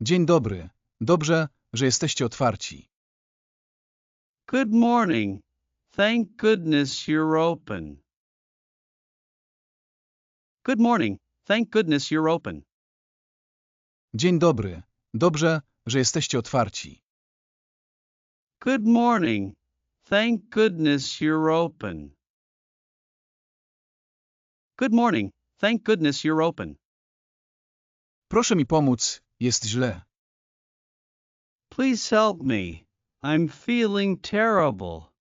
Dzień dobry. Dobrze, że jesteście otwarci. Good morning. Thank goodness you're open. Good morning. Thank goodness you're open. Dzień dobry. Dobrze, że jesteście otwarci. Good morning. Thank goodness you're open. Good morning. Thank goodness you're open. Proszę mi pomóc, jest źle. Please help me. I'm feeling terrible.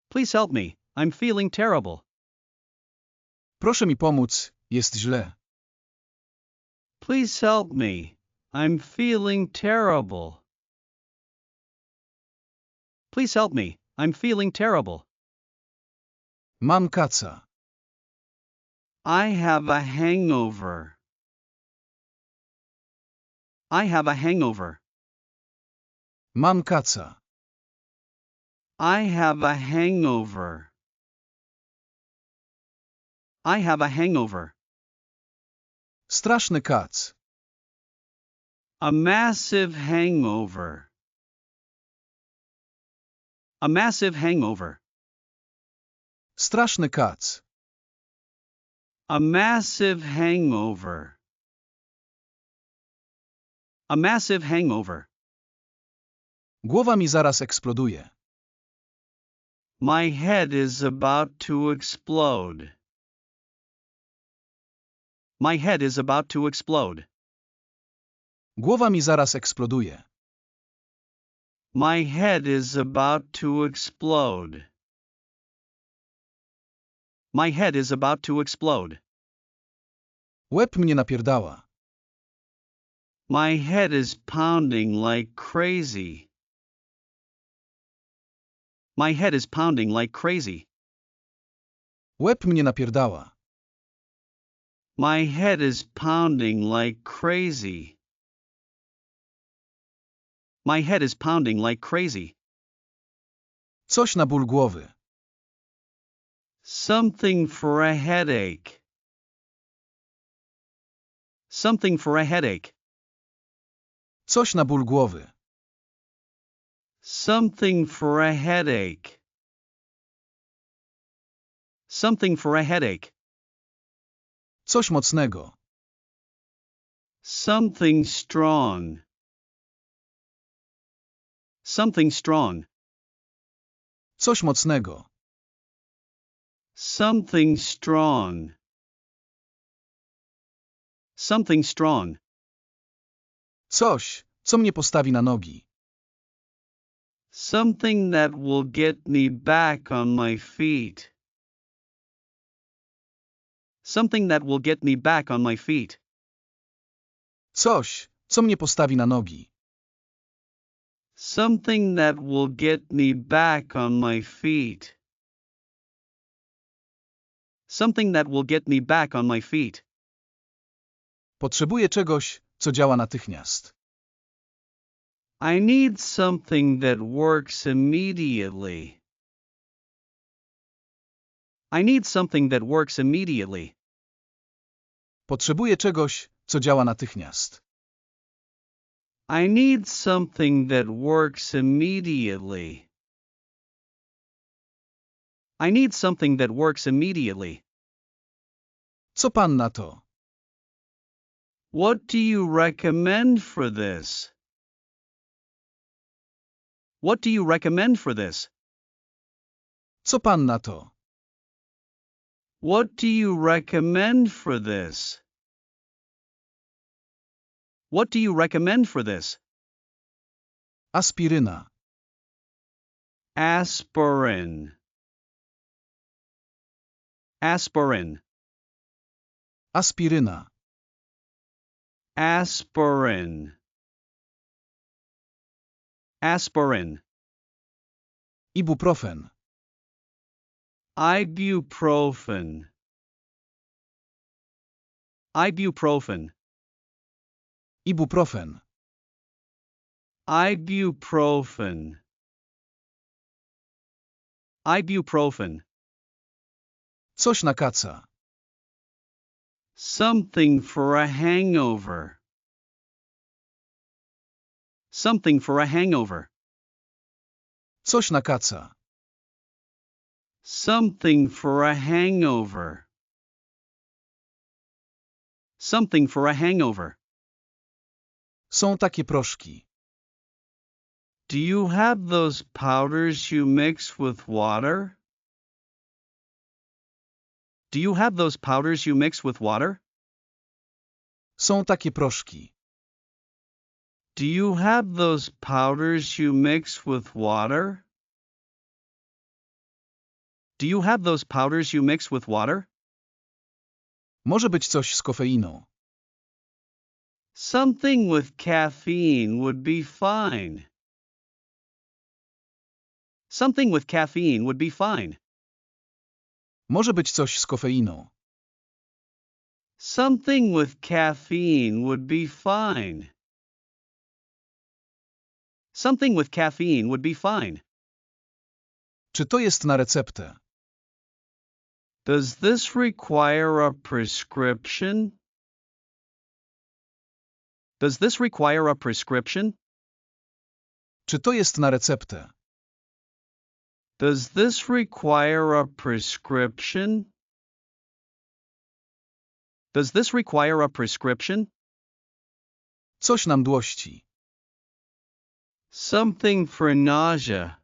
Please help me. I'm feeling terrible. Proszę mi pomóc, jest źle. Please help me. I'm feeling terrible. Please help me. I'm feeling terrible. Mam kaca. I have a hangover. I have a hangover. Mam kaca. I have a hangover. I have a hangover. Straszny kac. A massive hangover. A massive hangover. Straszny kac. A massive hangover. A massive hangover. Głowa mi zaraz eksploduje. My head is about to explode. My head is about to explode. Głowa mi zaraz eksploduje. My head is about to explode. My head is about to explode. Łeb mnie napierdała. My head is pounding like crazy. My head is pounding like crazy. Łeb mnie napierdała. My head is pounding like crazy. My head is pounding like crazy. Coś na ból głowy. Something for a headache. Something for a headache. Coś na ból głowy. Something for a headache. Something for a headache. Coś mocnego. Something strong. Something strong. Coś mocnego. Something strong. Something strong. Coś, co mnie postawi na nogi. Something that will get me back on my feet. Something that will get me back on my feet. Coś, co mnie postawi na nogi. Something that will get me back on my feet. Something that will get me back on my feet. Potrzebuję czegoś, co działa natychmiast. I need something that works immediately. I need something that works immediately. Potrzebuję czegoś, co działa natychmiast. I need something that works immediately. I need something that works immediately. Co pan na to? What do you recommend for this? What do you recommend for this? Co pan na to? What do you recommend for this? What do you recommend for this? Aspiryna. Aspirin. Aspirin. Aspiryna. Aspirin. Aspirin. Ibuprofen. Ibuprofen. Ibuprofen. Ibuprofen. Ibuprofen. Ibuprofen. Coś na kaca. Something for a hangover. Something for a hangover. Coś na kaca. Something for a hangover. Something for a hangover. Są takie proszki. Do you have those powders you mix with water? Do you have those powders you mix with water? Są takie proszki. Do you have those powders you mix with water? Do you have those powders you mix with water? Może być coś z kofeiną. Something with caffeine would be fine. Something with caffeine would be fine. Może być coś z kofeiną. Something with caffeine would be fine. Something with caffeine would be fine. Czy to jest na receptę? Does this require a prescription? Does this require a prescription? Czy to jest na receptę? Does this require a prescription? Does this require a prescription? Coś na mdłości. Something for nausea.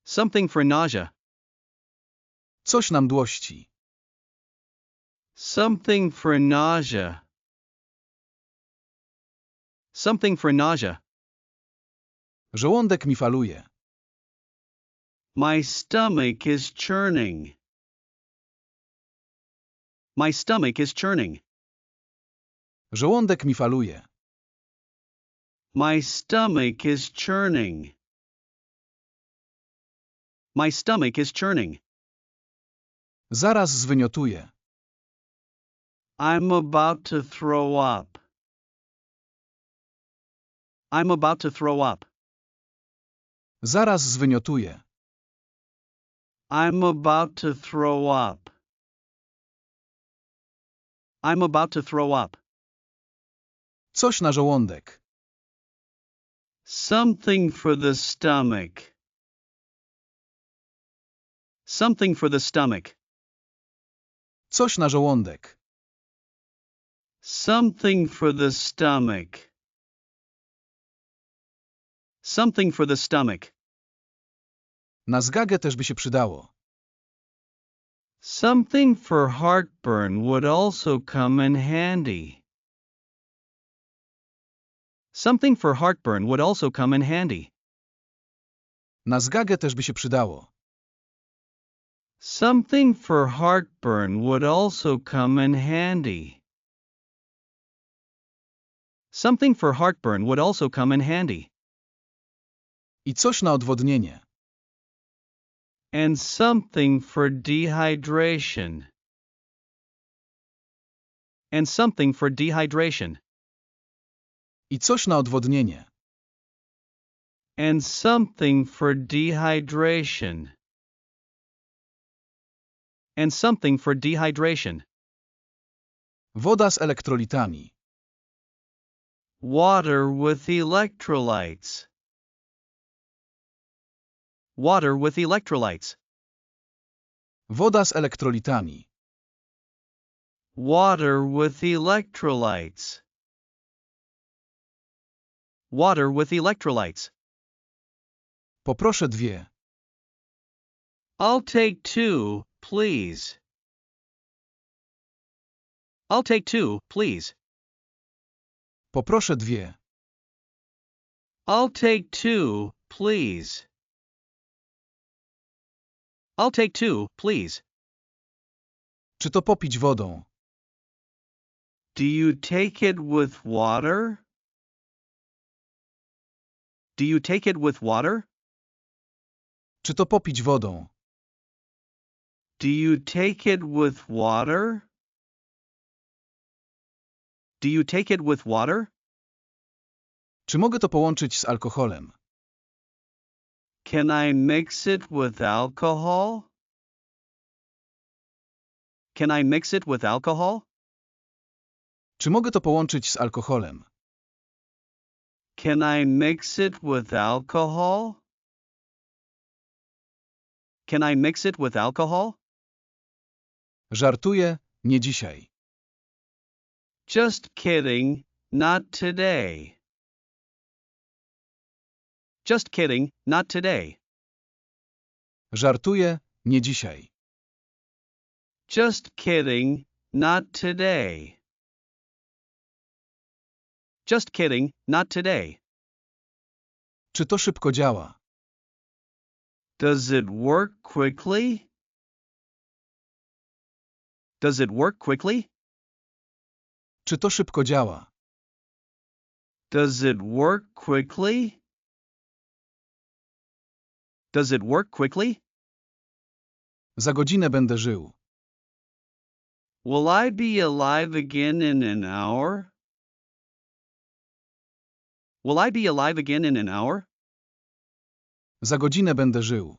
Something for nausea. Coś na mdłości. Something for nausea. Something for nausea. Żołądek mi faluje. My stomach is churning. My stomach is churning. Żołądek mi faluje. My stomach is churning. My stomach is churning. Zaraz zwymiotuję. I'm about to throw up. I'm about to throw up. Zaraz zwymiotuję. I'm about to throw up. I'm about to throw up. Coś na żołądek. Something for the stomach. Something for the stomach. Coś na żołądek. Something for the stomach. Something for the stomach. Na zgagę też by się przydało. Something for heartburn would also come in handy. Something for heartburn would also come in handy. Na zgagę też by się przydało. Something for heartburn would also come in handy. Something for heartburn would also come in handy. I coś na odwodnienie. And something for dehydration. And something for dehydration. I coś na odwodnienie. And something for dehydration. And something for dehydration. Woda z elektrolitami. Water with electrolytes. Water with electrolytes. Woda z elektrolitami. Water with electrolytes. Water with electrolytes. Poproszę 2. I'll take 2, please. I'll take 2, please. Poproszę 2. I'll take 2, please. I'll take 2, please. Czy to popić wodą? Do you take it with water? Do you take it with water? Czy to popić wodą? Do you take it with water? Do you take it with water? Czy mogę to połączyć z alkoholem? Can I mix it with alcohol? Can I mix it with alcohol? Czy mogę to połączyć z alkoholem? Can I mix it with alcohol? Can I mix it with alcohol? Żartuję, nie dzisiaj. Just kidding, not today. Just kidding, not today. Żartuję, nie dzisiaj. Just kidding, not today. Just kidding, not today. Czy to szybko działa? Does it work quickly? Does it work quickly? Czy to szybko działa? Does it work quickly? Does it work quickly? Za godzinę będę żył. Will I be alive again in an hour? Will I be alive again in an hour? Za godzinę będę żył.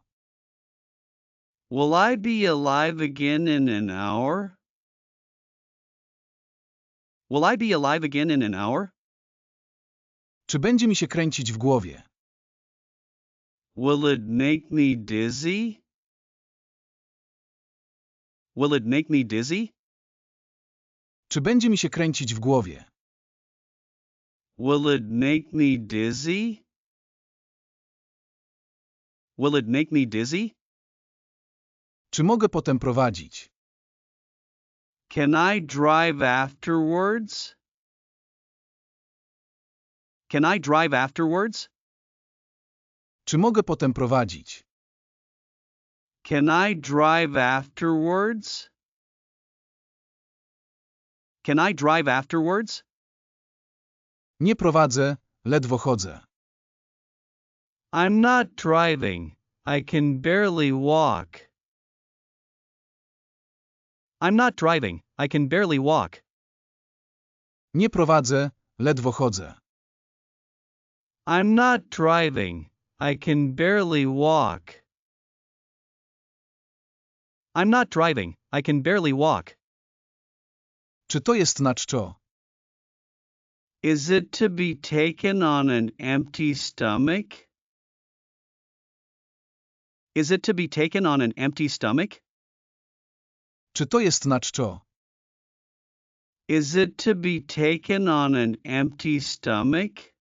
Will I be alive again in an hour? Will I be alive again in an hour? Czy będzie mi się kręcić w głowie? Will it make me dizzy? Will it make me dizzy? Czy będzie mi się kręcić w głowie? Will it make me dizzy? Will it make me dizzy? Czy mogę potem prowadzić? Can I drive afterwards? Can I drive afterwards? Czy mogę potem prowadzić? Can I drive afterwards? Can I drive afterwards? Nie prowadzę, ledwo chodzę. I'm not driving. I can barely walk. I'm not driving. I can barely walk. Nie prowadzę, ledwo chodzę. I'm not driving. I can barely walk. I'm not driving. I can barely walk. Czy to jest na czczo? Is it to be taken on an empty stomach? Is it to be taken on an empty stomach? Czy to jest na czczo? Is it to be taken on an empty stomach?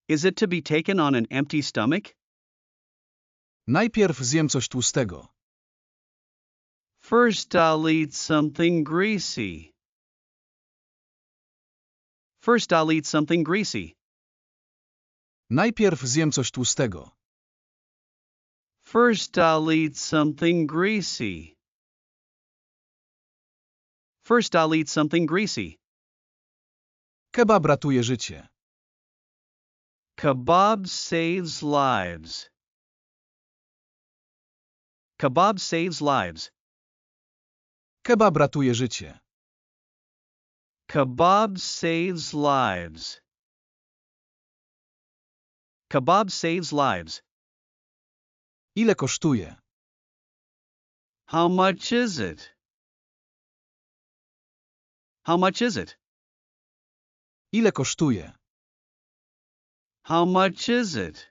Is it to be taken on an empty stomach? Najpierw zjem coś tłustego. First I'll eat something greasy. First I'll eat something greasy. Najpierw zjem coś tłustego. First I'll eat something greasy. First I'll eat something greasy. Kebab ratuje życie. Kebab saves lives. Kebab saves lives. Kebab ratuje życie. Kebab saves lives. Kebab saves lives. Ile kosztuje? How much is it? How much is it? Ile kosztuje? How much is it?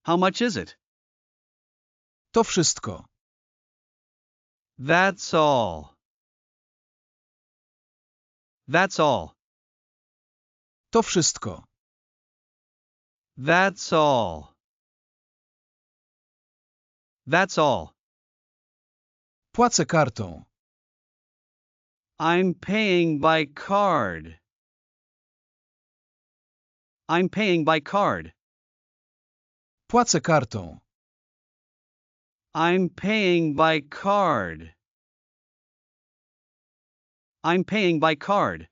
How much is it? To wszystko. That's all. That's all. To wszystko. That's all. That's all. Płacę kartą. I'm paying by card. I'm paying by card. Płacę kartą. I'm paying by card. I'm paying by card.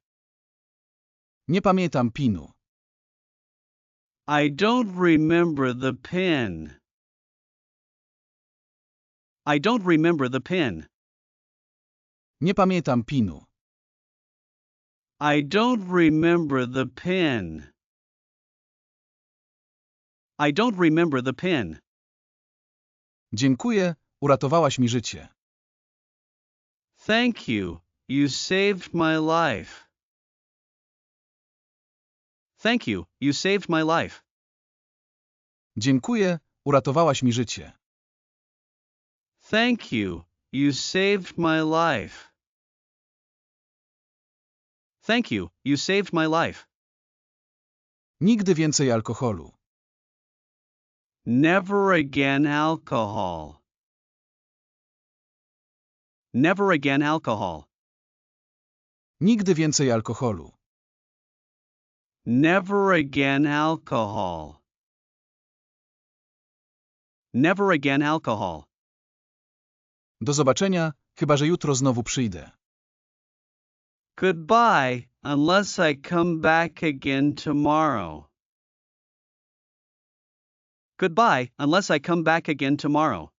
Nie pamiętam PIN-u. I don't remember the PIN. I don't remember the PIN. Nie pamiętam PIN-u. I don't remember the PIN. I don't remember the PIN. Dziękuję, uratowałaś mi życie. Thank you. You saved my life. Thank you, you saved my life. Dziękuję, uratowałaś mi życie. Thank you, you saved my life. Thank you, you saved my life. Nigdy więcej alkoholu. Never again alcohol. Never again alcohol. Nigdy więcej alkoholu. Never again alcohol. Never again alcohol. Do zobaczenia, chyba że jutro znowu przyjdę. Goodbye, unless I come back again tomorrow. Goodbye, unless I come back again tomorrow.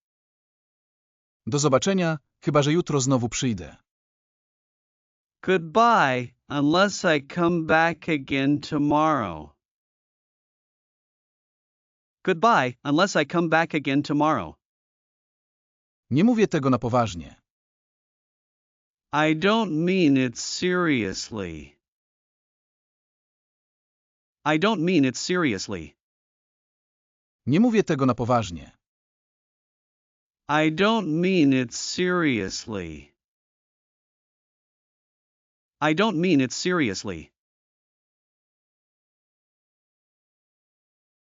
Do zobaczenia, chyba że jutro znowu przyjdę. Goodbye, unless I come back again tomorrow. Goodbye, unless I come back again tomorrow. Nie mówię tego na poważnie. I don't mean it seriously. I don't mean it seriously. Nie mówię tego na poważnie. I don't mean it seriously. I don't mean it seriously.